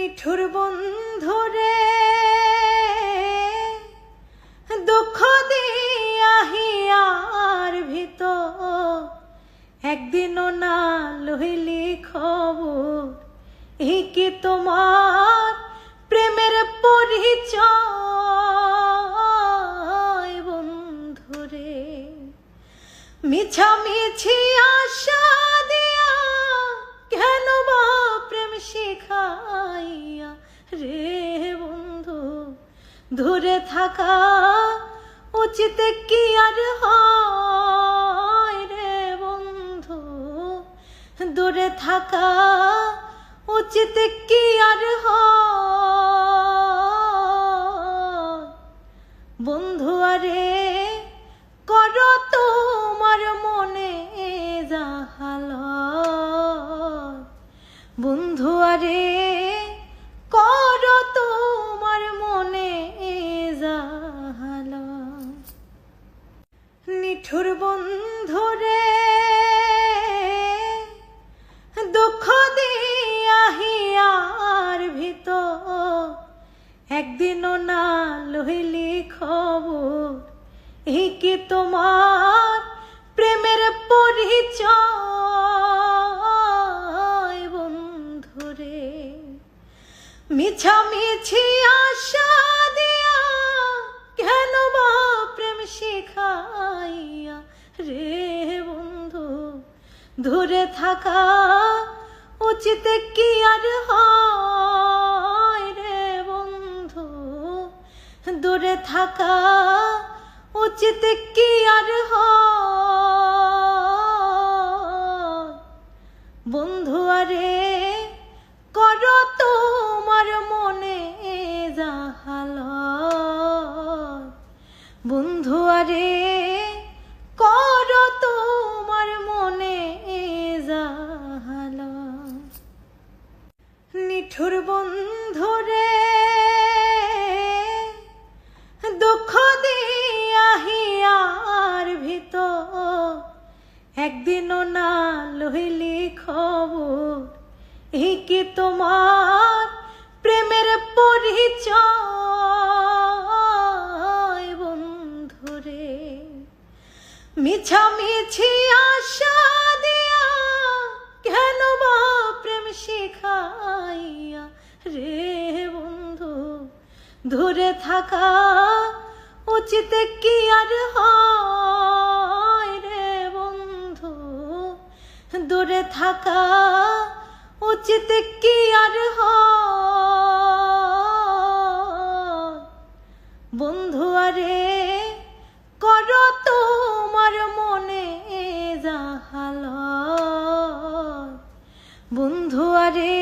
নিঠুর বন্ধুরে দুঃখ দিয়া হিয়ার ভিতর একদিনও না লইলি খবর। এই কি তোমার প্রেমের পরিচয় বন্ধুরে? মিছামিছি আশা দিয়া কেন বা প্রেম শিখাইয়া রে বন্ধু, দূরে থাকা উচিত কি আর হয় রে বন্ধু, দূরে থাকা উচিত কি আর হয়? বন্ধু আরে করো তোমার মনে জাহালয়, বন্ধু আরে করো তোমার মনে জাহালয়। নিঠুর বন্ধুরে দুঃখ দিয়া হিয়ার ভিতর একদিনও না লইলি খবর। এই কি তোমার প্রেমের পরিচয় বন্ধুরে? মিছামিছি আশা দিয়া কেন বা প্রেম শিখাইয়া রে বন্ধু, দূরে থাকা উচিত কি আর হয় রে বন্ধু, দূরে থাকা উচিত কি আর হয়? বন্ধু আরে করো তোমার মনে জাহালয়, বন্ধু আরে করো তোমার মনে জাহালয়। নিঠুর বন্ধুরে দুঃখ দিয়া হিয়ার ভিতর একদিনও না লইলি খবর। এই কি তোমার প্রেমের পরিচয় বন্ধুরে? মিছামিছি আশা দিয়া কেন বা প্রেম শিখাইয়া রে বন্ধু, দূরে থাকা উচিত কি আর হয় রে বন্ধু, দূরে থাকা উচিত কি আর হয়? বন্ধু আরে করো তোমার মনে জাহালয়, বন্ধু আরে